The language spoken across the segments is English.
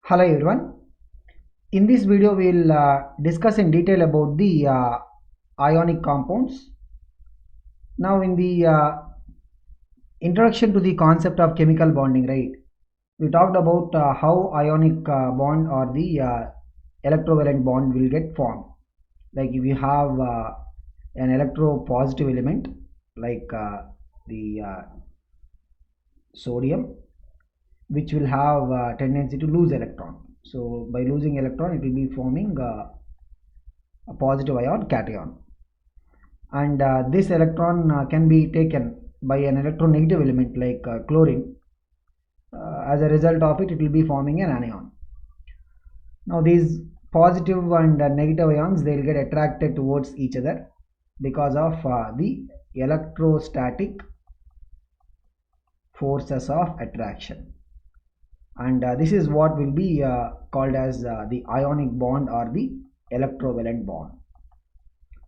Hello everyone. In this video we'll discuss in detail about the ionic compounds. Now in the introduction to the concept of chemical bonding, right, we talked about how ionic bond or the electrovalent bond will get formed. Like if you have an electropositive element like the sodium, which will have a tendency to lose electron. So by losing electron, it will be forming a positive ion cation, and this electron can be taken by an electronegative element like chlorine. As a result of it, it will be forming an anion. Now these positive and negative ions, they will get attracted towards each other because of the electrostatic forces of attraction, and this is what will be called as the ionic bond or the electrovalent bond.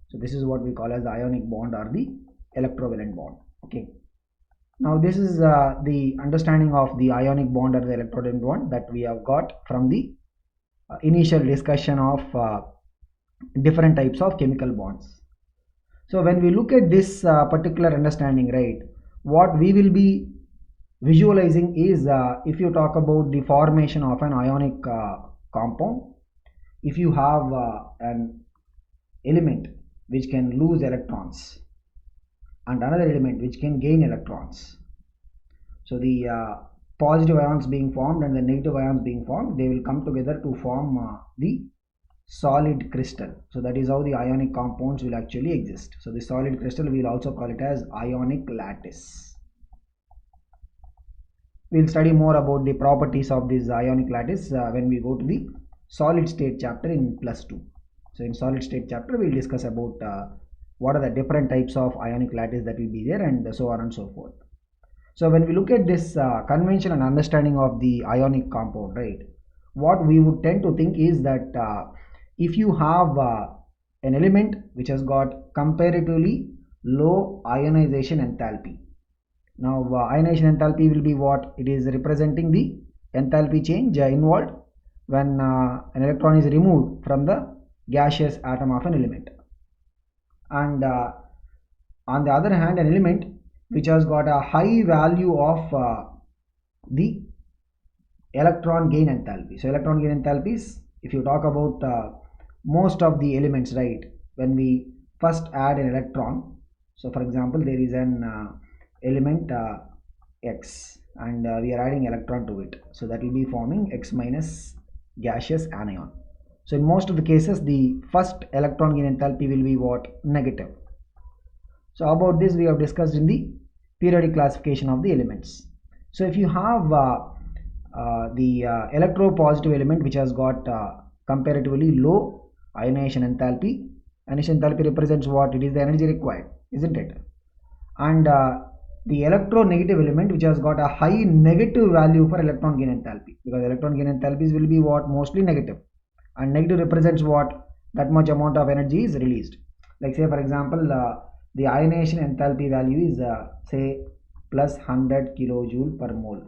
So this is what we call as the ionic bond or the electrovalent bond. Okay, now this is the understanding of the ionic bond or the electrovalent bond that we have got from the initial discussion of different types of chemical bonds. So when we look at this particular understanding, right, what we will be visualizing is if you talk about the formation of an ionic compound, if you have an element which can lose electrons and another element which can gain electrons, so the positive ions being formed and the negative ions being formed, they will come together to form the solid crystal. So that is how the ionic compounds will actually exist. So the solid crystal, we will also call it as ionic lattice. We'll study more about the properties of this ionic lattice when we go to the solid state chapter in +2. So in solid state chapter, we'll discuss about what are the different types of ionic lattice that will be there, and so on and so forth. So when we look at this convention and understanding of the ionic compound, right, what we would tend to think is that if you have an element which has got comparatively low ionization enthalpy. Now ionization enthalpy will be what? It is representing the enthalpy change involved when an electron is removed from the gaseous atom of an element. And on the other hand, an element which has got a high value of the electron gain enthalpy. So electron gain enthalpies, if you talk about most of the elements, right, when we first add an electron, so for example there is an element X, and we are adding electron to it, so that will be forming X minus gaseous anion. So in most of the cases, the first electron gain enthalpy will be what? Negative. So about this we have discussed in the periodic classification of the elements. So if you have the electropositive element which has got comparatively low ionization enthalpy, ionization enthalpy represents what? It is the energy required, isn't it? And the electronegative element which has got a high negative value for electron gain enthalpy, because electron gain enthalpies will be what? Mostly negative, and negative represents what? That much amount of energy is released. Like say for example the ionization enthalpy value is say plus 100 kilojoule per mole,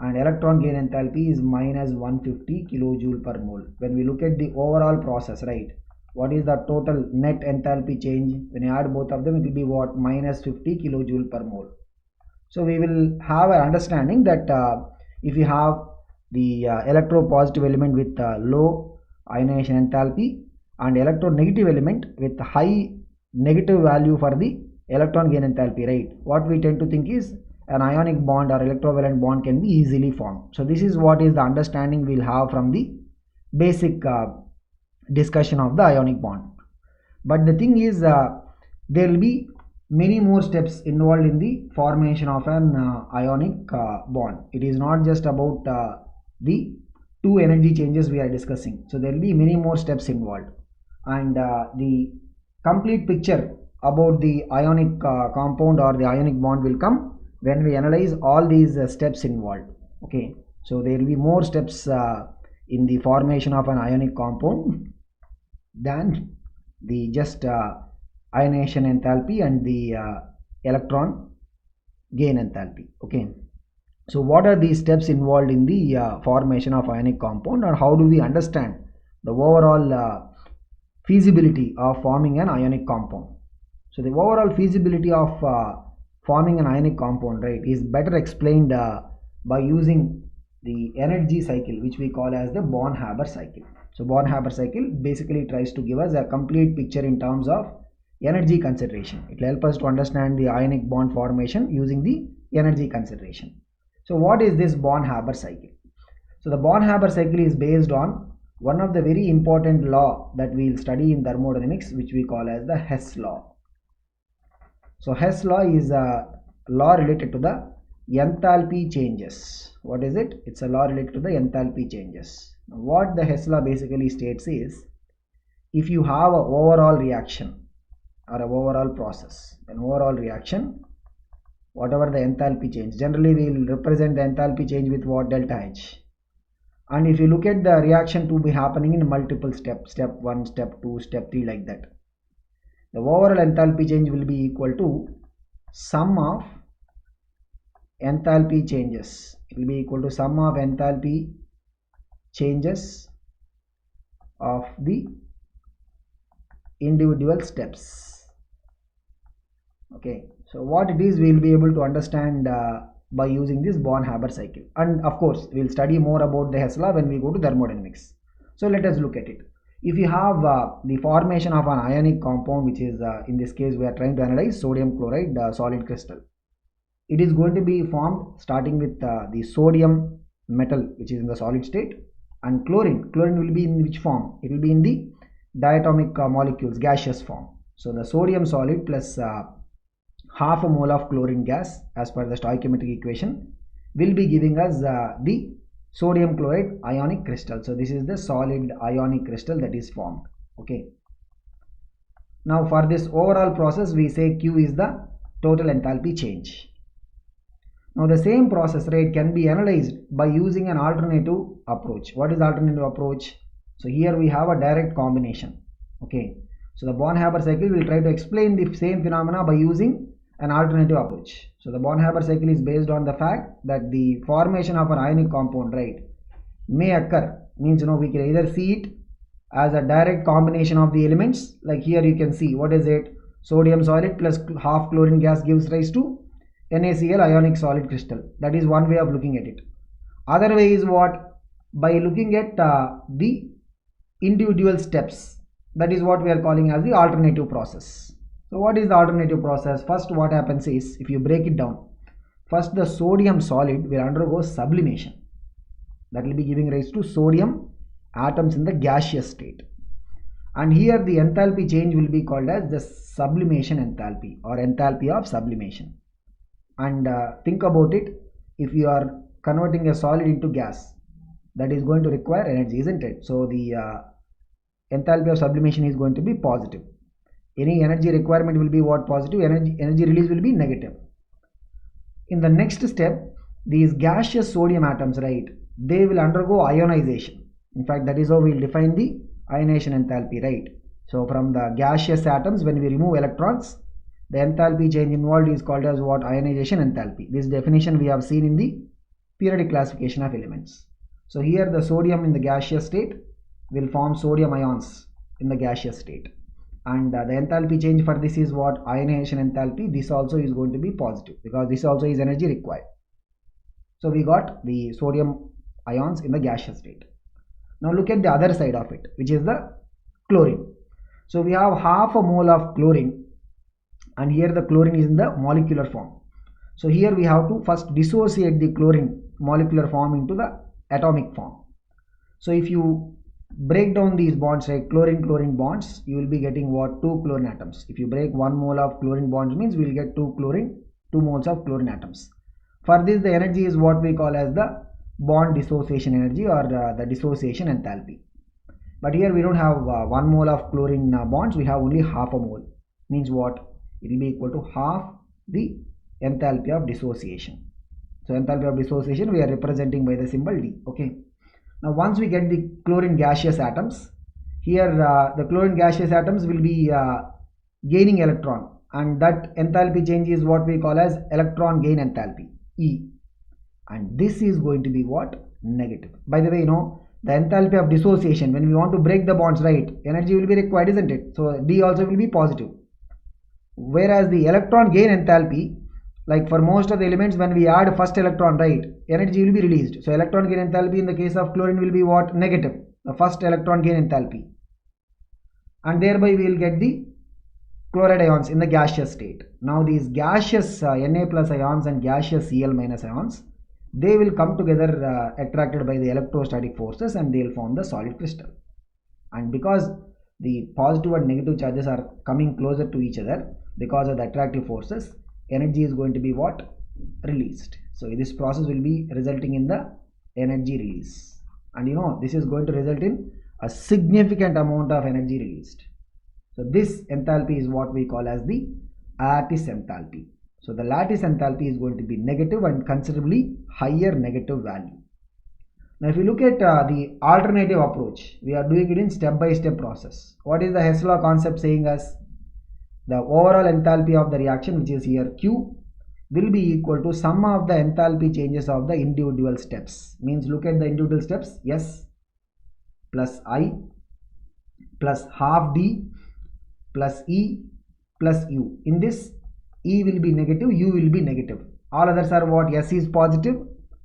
and electron gain enthalpy is minus 150 kilojoule per mole. When we look at the overall process, right, what is the total net enthalpy change? When you add both of them, it will be what? Minus 50 kilojoule per mole. So we will have an understanding that if you have the electropositive element with low ionization enthalpy and electronegative element with high negative value for the electron gain enthalpy, right, what we tend to think is an ionic bond or electrovalent bond can be easily formed. So this is what is the understanding we'll have from the basic discussion of the ionic bond. But the thing is there will be many more steps involved in the formation of an ionic bond. It is not just about the two energy changes we are discussing. So there will be many more steps involved, and the complete picture about the ionic compound or the ionic bond will come when we analyze all these steps involved. Okay, so there will be more steps in the formation of an ionic compound than the just ionization enthalpy and the electron gain enthalpy. Okay, So what are these steps involved in the formation of ionic compound, or how do we understand the overall feasibility of forming an ionic compound? So the overall feasibility of forming an ionic compound, right, is better explained by using the energy cycle, which we call as the Born-Haber cycle. So Born-Haber cycle basically tries to give us a complete picture in terms of energy consideration. It will help us to understand the ionic bond formation using the energy consideration. So what is this Born-Haber cycle? So the Born-Haber cycle is based on one of the very important law that we will study in thermodynamics, which we call as the Hess law. So Hess law is a law related to the enthalpy changes. What is it? It's a law related to the enthalpy changes. Now, what the Hess law basically states is, if you have an overall reaction or an overall process, an overall reaction, whatever the enthalpy change, generally we will represent the enthalpy change with what? Delta H. And if you look at the reaction to be happening in multiple steps, step 1, step 2, step 3, like that, the overall enthalpy change will be equal to sum of enthalpy changes. It will be equal to sum of enthalpy changes of the individual steps. Okay, so what it is, we will be able to understand by using this Born-Haber cycle. And of course we will study more about the Hess law when we go to thermodynamics. So let us look at it. If you have the formation of an ionic compound, which is in this case we are trying to analyze sodium chloride solid crystal, it is going to be formed starting with the sodium metal, which is in the solid state, and chlorine will be in which form? It will be in the diatomic molecules, gaseous form. So the sodium solid plus half a mole of chlorine gas, as per the stoichiometric equation, will be giving us the sodium chloride ionic crystal. So this is the solid ionic crystal that is formed. Okay, now for this overall process we say Q is the total enthalpy change. Now the same process, right, can be analyzed by using an alternative approach. What is alternative approach? So here we have a direct combination. Okay, so the Born-Haber cycle will try to explain the same phenomena by using an alternative approach. So the Born-Haber cycle is based on the fact that the formation of an ionic compound, right, may occur, means we can either see it as a direct combination of the elements, like here you can see, what is it? Sodium solid plus half chlorine gas gives rise to NaCl ionic solid crystal. That is one way of looking at it. Other way is what? By looking at the individual steps. That is what we are calling as the alternative process. So what is the alternative process? First, what happens is, if you break it down, first the sodium solid will undergo sublimation. That will be giving rise to sodium atoms in the gaseous state. And here the enthalpy change will be called as the sublimation enthalpy, or enthalpy of sublimation. And think about it, if you are converting a solid into gas, that is going to require energy, isn't it? So the enthalpy of sublimation is going to be positive. Any energy requirement will be what? Positive. Energy release will be negative. In the next step, these gaseous sodium atoms, right, they will undergo ionization. In fact, that is how we will define the ionization enthalpy, right? So from the gaseous atoms, when we remove electrons, the enthalpy change involved is called as what? Ionization enthalpy. This definition we have seen in the periodic classification of elements. So here the sodium in the gaseous state will form sodium ions in the gaseous state, and the enthalpy change for this is what? Ionization enthalpy. This also is going to be positive because this also is energy required. So we got the sodium ions in the gaseous state. Now look at the other side of it, which is the chlorine. So we have half a mole of chlorine, and here the chlorine is in the molecular form. So here we have to first dissociate the chlorine molecular form into the atomic form. So if you break down these bonds, like chlorine bonds, you will be getting what? 2 chlorine atoms. If you break 1 mole of chlorine bonds, means we will get 2 moles of chlorine atoms. For this, the energy is what we call as the bond dissociation energy, or the dissociation enthalpy. But here we don't have 1 mole of chlorine bonds, we have only half a mole. Means what? It will be equal to half the enthalpy of dissociation. So enthalpy of dissociation we are representing by the symbol D. Okay. Now once we get the chlorine gaseous atoms, here the chlorine gaseous atoms will be gaining electron, and that enthalpy change is what we call as electron gain enthalpy, E. and this is going to be what? Negative. By the way, you know, the enthalpy of dissociation, when we want to break the bonds, right, energy will be required, isn't it? So D also will be positive. Whereas the electron gain enthalpy, like for most of the elements, when we add first electron, right, energy will be released. So electron gain enthalpy in the case of chlorine will be what? Negative, the first electron gain enthalpy, and thereby we will get the chloride ions in the gaseous state. Now these gaseous Na plus ions and gaseous Cl minus ions, they will come together attracted by the electrostatic forces, and they will form the solid crystal. And because the positive and negative charges are coming closer to each other because of the attractive forces, energy is going to be what? Released. So this process will be resulting in the energy release, and you know, this is going to result in a significant amount of energy released. So this enthalpy is what we call as the lattice enthalpy. So the lattice enthalpy is going to be negative and considerably higher negative value. Now if you look at the alternative approach, we are doing it in step-by-step process. What is the Hess law concept saying us? The overall enthalpy of the reaction, which is here Q, will be equal to sum of the enthalpy changes of the individual steps. Means look at the individual steps, S plus I plus half D plus E plus U. In this, E will be negative, U will be negative. All others are what? S is positive,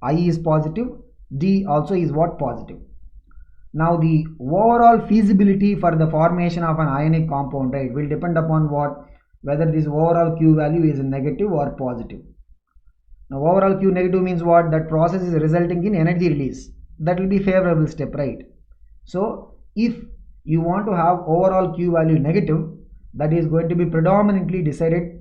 I is positive, D also is what? Positive. Now the overall feasibility for the formation of an ionic compound, right, will depend upon what? Whether this overall Q value is negative or positive. Now overall Q negative means what? That process is resulting in energy release. That will be favorable step, right? So if you want to have overall Q value negative, that is going to be predominantly decided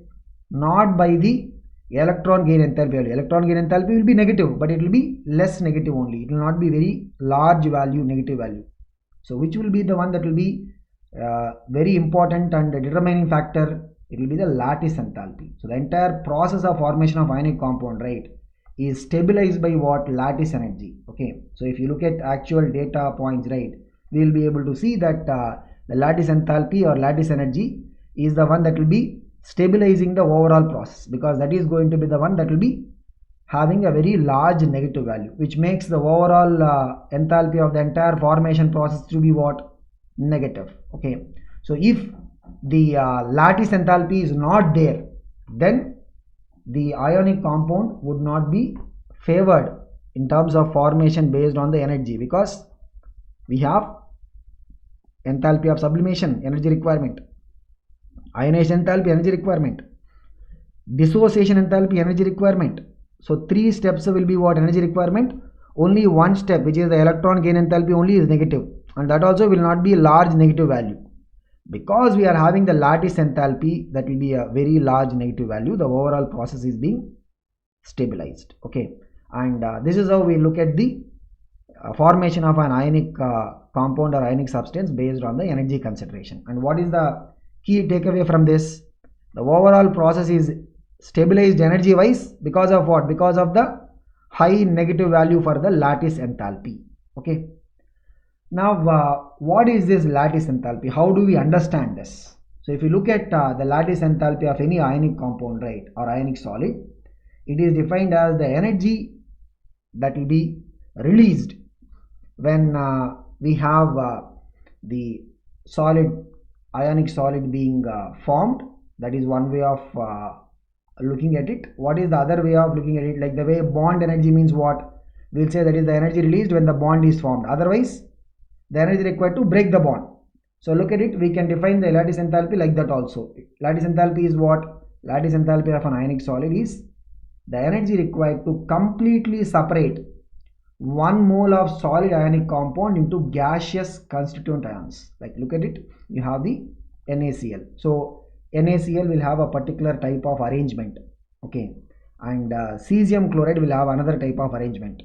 not by the electron gain enthalpy value. Electron gain enthalpy will be negative, but it will be less negative only. It will not be very large value, negative value. So which will be the one that will be very important and determining factor? It will be the lattice enthalpy. So the entire process of formation of ionic compound, right, is stabilized by what? Lattice energy. Okay, so if you look at actual data points, right, we will be able to see that the lattice enthalpy or lattice energy is the one that will be stabilizing the overall process, because that is going to be the one that will be having a very large negative value, which makes the overall enthalpy of the entire formation process to be what? Negative. Okay, so if the lattice enthalpy is not there, then the ionic compound would not be favored in terms of formation based on the energy, because we have enthalpy of sublimation, energy requirement, ionization enthalpy, energy requirement, dissociation enthalpy, energy requirement. So three steps will be what? Energy requirement. Only one step, which is the electron gain enthalpy, only is negative, and that also will not be a large negative value. Because we are having the lattice enthalpy, that will be a very large negative value. The overall process is being stabilized. Okay, and this is how we look at the formation of an ionic compound or ionic substance based on the energy consideration. And what is the key takeaway from this? The overall process is stabilized energy wise because of what? Because of the high negative value for the lattice enthalpy. Okay, now what is this lattice enthalpy? How do we understand this? So if you look at the lattice enthalpy of any ionic compound, right, or ionic solid, it is defined as the energy that will be released when we have the solid, ionic solid being formed. That is one way of looking at it. What is the other way of looking at it? Like the way bond energy means what? We'll say that is the energy released when the bond is formed. Otherwise, the energy required to break the bond. So look at it, we can define the lattice enthalpy like that also. Lattice enthalpy is what? Lattice enthalpy of an ionic solid is the energy required to completely separate 1 mole of solid ionic compound into gaseous constituent ions. Like look at it, you have the NaCl. So NaCl will have a particular type of arrangement. Okay, and cesium chloride will have another type of arrangement.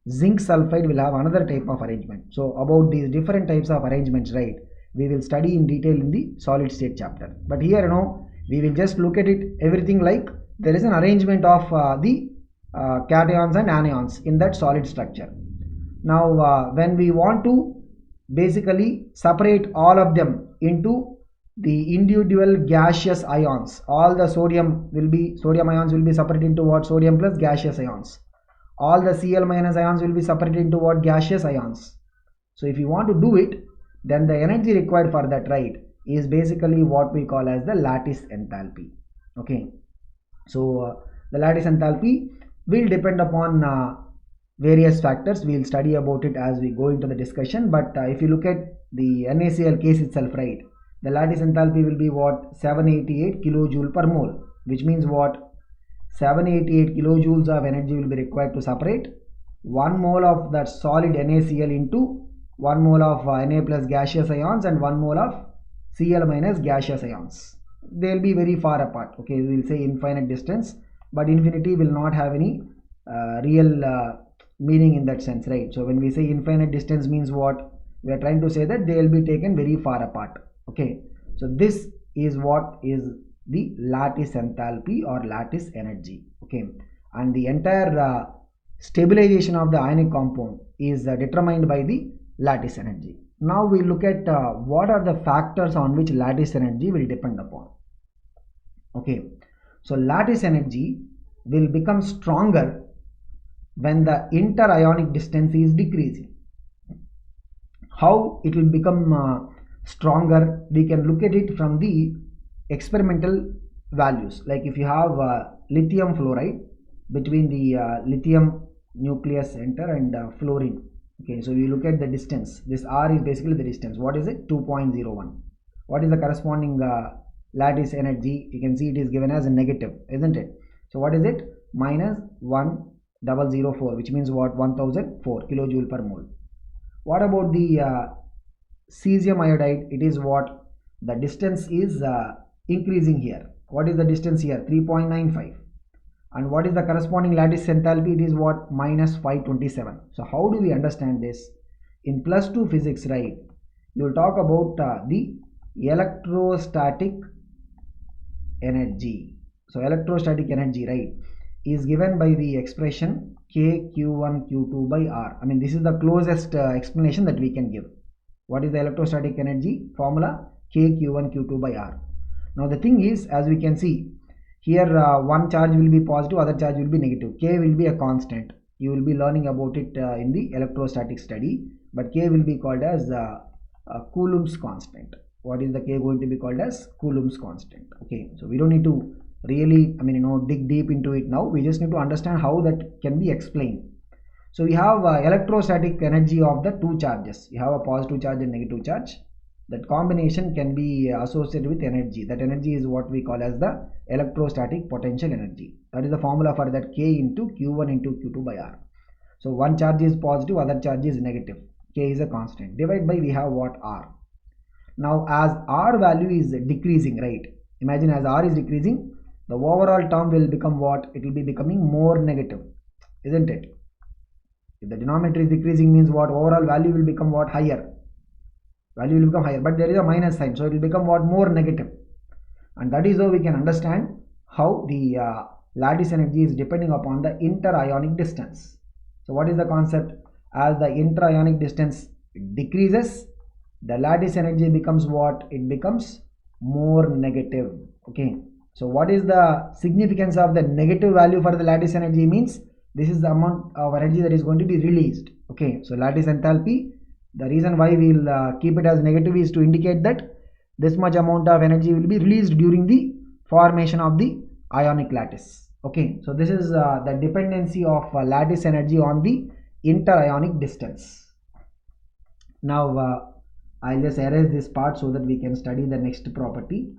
Zinc sulfide will have another type of arrangement. So about these different types of arrangements, right, we will study in detail in the solid state chapter. But here, you know, we will just look at it everything like there is an arrangement of the cations and anions in that solid structure. Now when we want to basically separate all of them into the individual gaseous ions, all the sodium ions will be separated into what? Sodium plus gaseous ions. all the Cl minus ions will be separated into what? Gaseous ions. So if you want to do it, then the energy required for that, right, is basically what we call as the lattice enthalpy. Okay, so the lattice enthalpy will depend upon various factors. We'll study about it as we go into the discussion, but if you look at the NaCl case itself, right, the lattice enthalpy will be what? 788 kilojoule per mole, which means what? 788 kilojoules of energy will be required to separate 1 mole of that solid NaCl into 1 mole of Na plus gaseous ions and 1 mole of Cl minus gaseous ions. They will be very far apart. Okay, we will say infinite distance, but infinity will not have any real meaning in that sense, right? So when we say infinite distance means what? We are trying to say that they will be taken very far apart. Okay, so this is what is the lattice enthalpy or lattice energy. Okay, and the entire stabilization of the ionic compound is determined by the lattice energy. Now we look at what are the factors on which lattice energy will depend upon. Okay, so lattice energy will become stronger when the inter-ionic distance is decreasing. How it will become stronger? We can look at it from the experimental values. Like if you have lithium fluoride between the lithium nucleus center and fluorine. Okay, so we look at the distance. This R is basically the distance. What is it? 2.01. What is the corresponding lattice energy? You can see it is given as a negative, isn't it? So what is it? Minus 1004, which means what? 1004 kilojoule per mole. What about the cesium iodide? It is what? The distance is increasing here. What is the distance here? 3.95. And what is the corresponding lattice enthalpy? It is what? Minus 527. So how do we understand this? In +2 physics, right, you will talk about the electrostatic energy. So electrostatic energy, right, is given by the expression K Q1 Q2 by R. I mean, this is the closest explanation that we can give. What is the electrostatic energy? Formula K Q1 Q2 by R. Now the thing is, as we can see here, one charge will be positive, other charge will be negative. K will be a constant. You will be learning about it in the electrostatic study, but K will be called as Coulomb's constant. What is the K going to be called as? Coulomb's constant. Okay, so we don't need to really, dig deep into it now. We just need to understand how that can be explained. So we have electrostatic energy of the two charges. You have a positive charge and negative charge. That combination can be associated with energy. That energy is what we call as the electrostatic potential energy. That is the formula for that K into Q1 into Q2 by R. So one charge is positive, other charge is negative. K is a constant. Divide by, we have what? R. Now as R value is decreasing, right? Imagine as R is decreasing, the overall term will become what? It will be becoming more negative, isn't it? If the denominator is decreasing means what? Overall value will become what? Higher. Value will become higher, but there is a minus sign, so it will become what? More negative. And that is how we can understand how the lattice energy is depending upon the inter-ionic distance. So what is the concept? As the inter-ionic distance decreases, the lattice energy becomes what? It becomes more negative. Okay, so what is the significance of the negative value for the lattice energy? Means this is the amount of energy that is going to be released. Okay, so lattice enthalpy, the reason why we will keep it as negative is to indicate that this much amount of energy will be released during the formation of the ionic lattice. Okay, so this is the dependency of lattice energy on the inter-ionic distance. Now I'll just erase this part so that we can study the next property.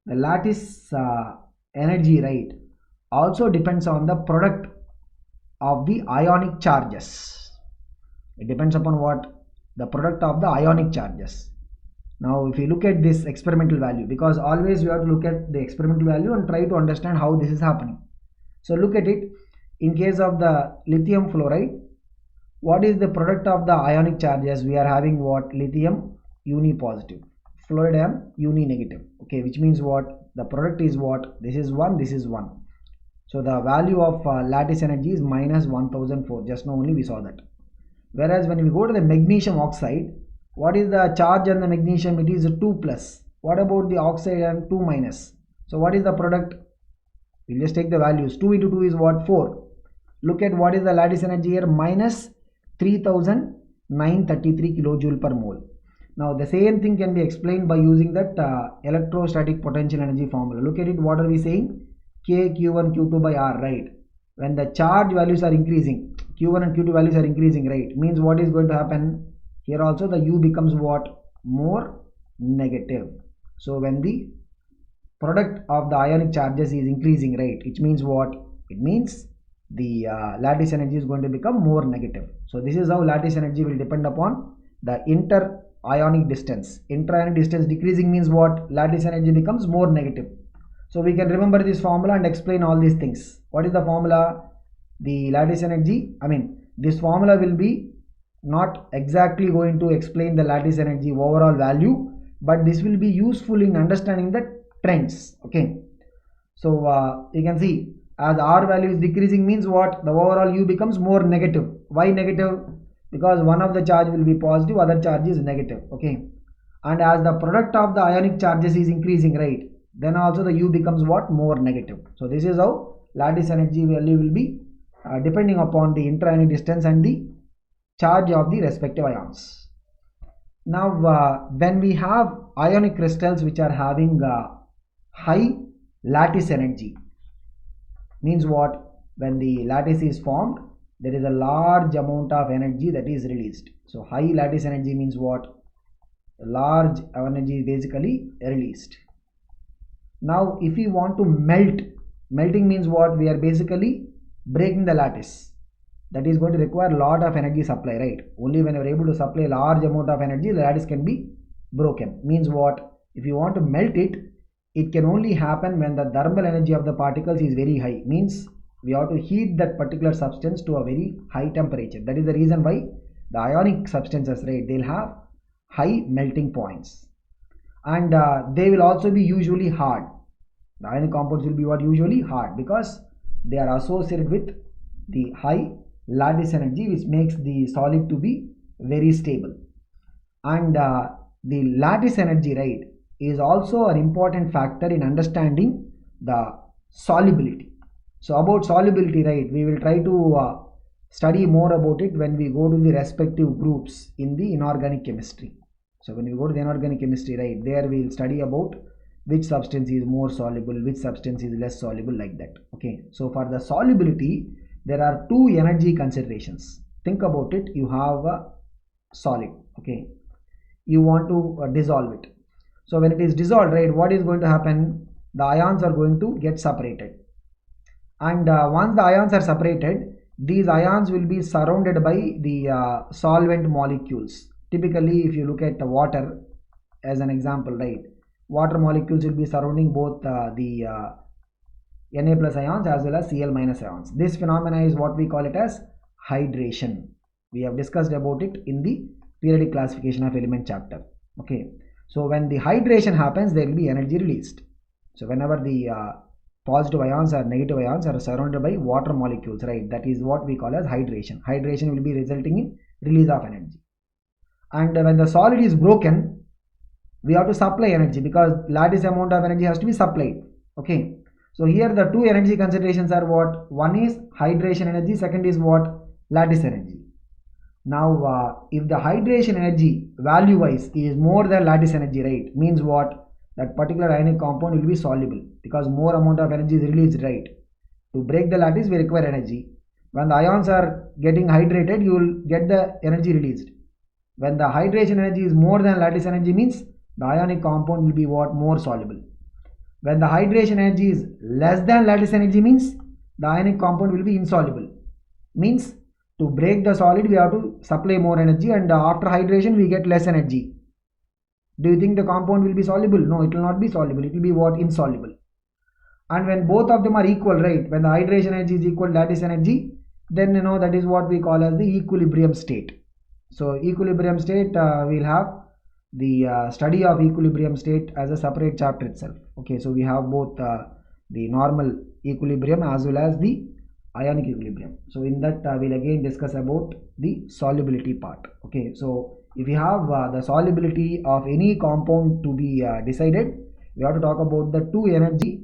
The lattice energy, right, also depends on the product of the ionic charges. It depends upon what? The product of the ionic charges. Now if you look at this experimental value, because always you have to look at the experimental value and try to understand how this is happening. So look at it. In case of the lithium fluoride, what is the product of the ionic charges? We are having what? Lithium uni positive, fluoride uni negative. Okay, which means what? The product is what? This is 1, this is 1. So the value of lattice energy is minus 1004. Just now only we saw that. Whereas when we go to the magnesium oxide, what is the charge on the magnesium? It is 2 plus. What about the oxide and 2 minus? So what is the product? We'll just take the values. 2 into 2 is what? 4. Look at what is the lattice energy here, minus 3933 kilojoule per mole. Now the same thing can be explained by using that electrostatic potential energy formula. Look at it, what are we saying? K Q1 Q2 by R, right? When the charge values are increasing, Q1 and Q2 values are increasing, right? Means what is going to happen? Here also the U becomes what? More negative. So when the product of the ionic charges is increasing, right, it means what? It means the lattice energy is going to become more negative. So this is how lattice energy will depend upon the inter-ionic distance. Inter-ionic distance decreasing means what? Lattice energy becomes more negative. So we can remember this formula and explain all these things. What is the formula? The lattice energy, this formula will be not exactly going to explain the lattice energy overall value, but this will be useful in understanding the trends. Okay, so you can see as R value is decreasing means what? The overall U becomes more negative. Why negative? Because one of the charge will be positive, other charge is negative. Okay, and as the product of the ionic charges is increasing, right, then also the U becomes what? More negative. So this is how lattice energy value will be depending upon the inter-ionic distance and the charge of the respective ions. Now when we have ionic crystals which are having high lattice energy, means what? When the lattice is formed, there is a large amount of energy that is released. So high lattice energy means what? Large energy is basically released. Now if we want to melt, melting means what? We are basically breaking the lattice. That is going to require a lot of energy supply, right? Only when you are able to supply a large amount of energy, the lattice can be broken. Means what? If you want to melt it, it can only happen when the thermal energy of the particles is very high. Means we have to heat that particular substance to a very high temperature. That is the reason why the ionic substances, right, they'll have high melting points, and they will also be usually hard. The ionic compounds will be what? Usually hard, because they are associated with the high lattice energy, which makes the solid to be very stable. And the lattice energy, right, is also an important factor in understanding the solubility. So about solubility, right, we will try to study more about it when we go to the respective groups in the inorganic chemistry. So when we go to the inorganic chemistry, right, there we will study about which substance is more soluble, which substance is less soluble, like that. Okay, so for the solubility, there are two energy considerations. Think about it. You have a solid, okay, you want to dissolve it. So when it is dissolved, right, what is going to happen? The ions are going to get separated, and once the ions are separated, these ions will be surrounded by the solvent molecules. Typically, if you look at water as an example, right, water molecules will be surrounding both the Na plus ions as well as Cl minus ions. This phenomena is what we call it as hydration. We have discussed about it in the periodic classification of element chapter. Okay, so when the hydration happens, there will be energy released. So whenever the positive ions or negative ions are surrounded by water molecules, right, that is what we call as hydration. Hydration will be resulting in release of energy. And when the solid is broken, we have to supply energy, because lattice amount of energy has to be supplied. Okay, so here the two energy considerations are what? One is hydration energy, second is what? Lattice energy. Now if the hydration energy value wise is more than lattice energy, right, means what? That particular ionic compound will be soluble, because more amount of energy is released, right? To break the lattice we require energy. When the ions are getting hydrated, you will get the energy released. When the hydration energy is more than lattice energy, means the ionic compound will be what? More soluble. When the hydration energy is less than lattice energy, means the ionic compound will be insoluble. Means to break the solid we have to supply more energy, and after hydration we get less energy. Do you think the compound will be soluble? No, it will not be soluble. It will be what? Insoluble. And when both of them are equal, right, when the hydration energy is equal to lattice energy, then that is what we call as the equilibrium state. So equilibrium state, we'll have the study of equilibrium state as a separate chapter itself. Okay, so we have both the normal equilibrium as well as the ionic equilibrium. So in that we'll again discuss about the solubility part. Okay, so if you have the solubility of any compound to be decided, we have to talk about the two energy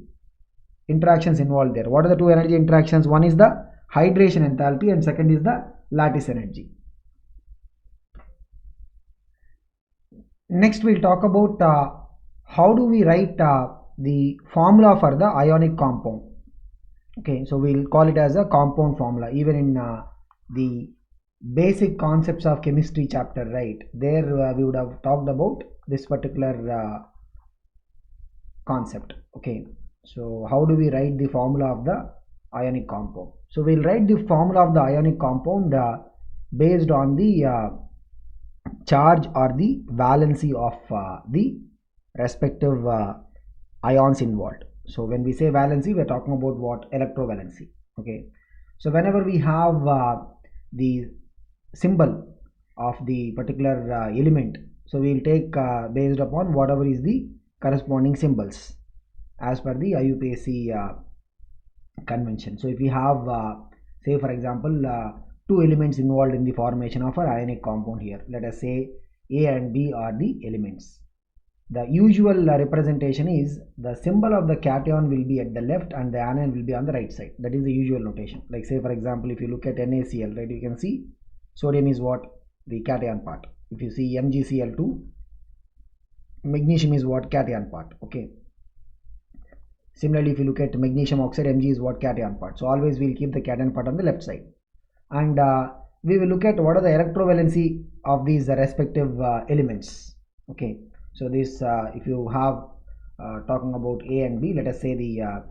interactions involved there. What are the two energy interactions? One is the hydration enthalpy, and second is the lattice energy. Next we'll talk about how do we write the formula for the ionic compound. Okay, so we'll call it as a compound formula. Even in the basic concepts of chemistry chapter, right, there we would have talked about this particular concept. Okay, so how do we write the formula of the ionic compound? So we'll write the formula of the ionic compound based on the charge or the valency of the respective ions involved. So when we say valency, we are talking about what? Electrovalency. Okay, so whenever we have the symbol of the particular element, so we will take based upon whatever is the corresponding symbols as per the IUPAC convention. So if we have say for example two elements involved in the formation of an ionic compound here, let us say A and B are the elements. The usual representation is the symbol of the cation will be at the left and the anion will be on the right side. That is the usual notation. Like say for example, if you look at NaCl, right, you can see sodium is what? The cation part. If you see MgCl2, magnesium is what? Cation part. Okay, similarly if you look at magnesium oxide, Mg is what? Cation part. So always we'll keep the cation part on the left side, and we will look at what are the electrovalency of these respective elements. Okay, so this if you have talking about A and B, let us say the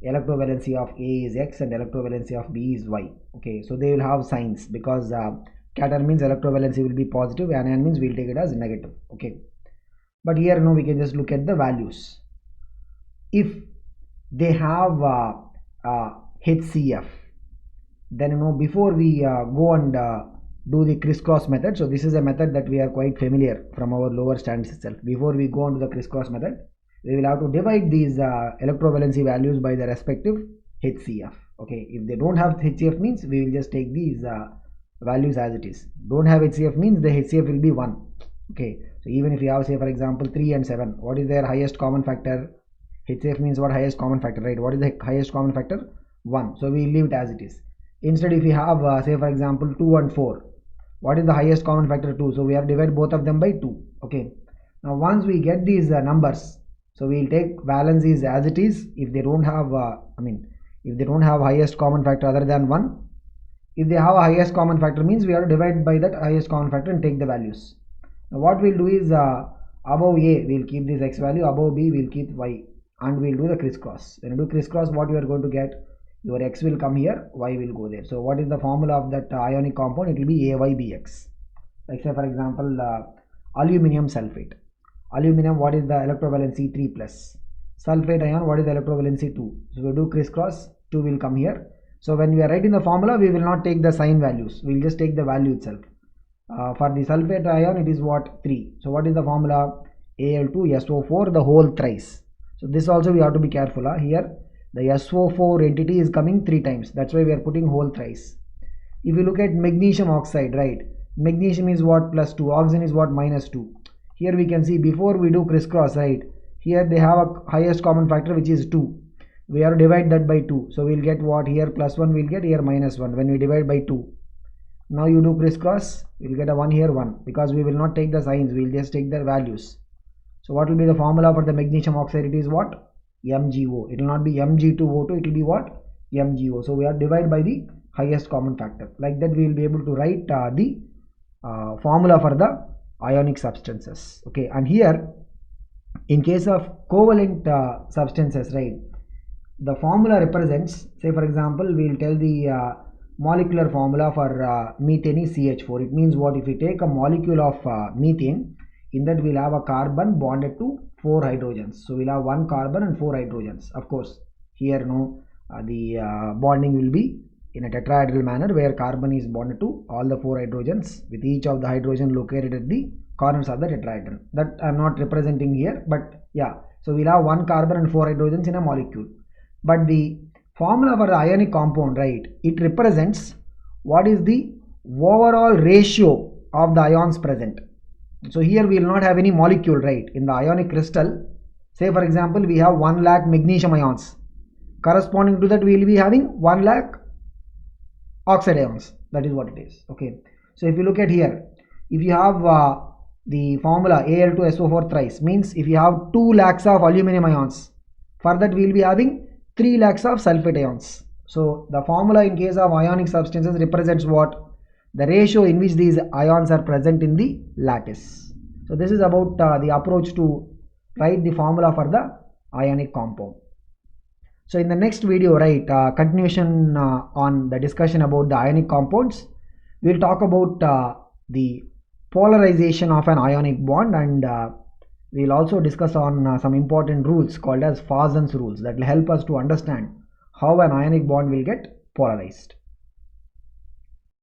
electrovalency of A is X and electrovalency of B is Y. Okay, so they will have signs because cation means electrovalency will be positive, anion means we'll take it as negative. Okay, but here we can just look at the values. If they have HCF, then before we go and do the crisscross method, so this is a method that we are quite familiar from our lower standards itself. Before we go on to the crisscross method, we will have to divide these electrovalency values by the respective HCF. Okay, if they don't have HCF means we will just take these values as it is. Don't have HCF means the HCF will be 1. Okay, so even if you have say for example 3 and 7, what is their highest common factor? HCF means what? Highest common factor, right? What is the highest common factor? 1. So we leave it as it is. Instead, if we have say for example 2 and 4, what is the highest common factor? 2. So we have divided both of them by 2. Okay, now once we get these numbers, so we will take valencies as it is. If they don't have if they don't have highest common factor other than 1, if they have a highest common factor means we have to divide by that highest common factor and take the values. Now what we'll do is above A we'll keep this X value, above B we'll keep Y, and we'll do the crisscross. When you do crisscross, what you are going to get? Your X will come here, Y will go there. So what is the formula of that ionic compound? It will be AYBX. Like say for example aluminum sulfate. Aluminum, what is the electrovalency? 3 plus. Sulfate ion, what is the electrovalency? 2. So we do crisscross, 2 will come here. So when we are writing the formula, we will not take the sign values, we will just take the value itself. For the sulfate ion, it is what? 3. So what is the formula? Al2SO4 the whole thrice. So this also we have to be careful. Here the SO4 entity is coming 3 times. That's why we are putting whole thrice. If you look at magnesium oxide, right? Magnesium is what? Plus 2. Oxygen is what? Minus 2. Here we can see before we do crisscross, right? Here they have a highest common factor which is 2. We have to divide that by 2. So we will get what? Here plus 1 we will get, here minus 1 when we divide by 2. Now you do crisscross, we will get a 1 here 1, because we will not take the signs, we will just take their values. So what will be the formula for the magnesium oxide? It is what? MgO. It will not be Mg2O2, it will be what? MgO. So we are divided by the highest common factor. Like that we will be able to write the formula for the ionic substances. Okay, and here in case of covalent substances, right, the formula represents, say for example we will tell the molecular formula for methane is CH4. It means what? If we take a molecule of methane, in that we'll have a carbon bonded to 4 hydrogens. So we'll have 1 carbon and 4 hydrogens. Of course here the bonding will be in a tetrahedral manner, where carbon is bonded to all the 4 hydrogens, with each of the hydrogen located at the corners of the tetrahedron. That I am not representing here, but yeah, so we'll have 1 carbon and 4 hydrogens in a molecule. But the formula for the ionic compound, right, it represents what is the overall ratio of the ions present. So here we will not have any molecule, right? In the ionic crystal, say for example we have 1 lakh magnesium ions, corresponding to that we will be having 1 lakh oxide ions. That is what it is. Okay, so if you look at here, if you have the formula Al2SO4 thrice, means if you have 2 lakhs of aluminum ions, for that we will be having 3 lakhs of sulfate ions. So the formula in case of ionic substances represents what? The ratio in which these ions are present in the lattice. So this is about the approach to write the formula for the ionic compound. So in the next video, right, continuation on the discussion about the ionic compounds, we'll talk about the polarization of an ionic bond, and we'll also discuss on some important rules called as Fazan's rules that will help us to understand how an ionic bond will get polarized.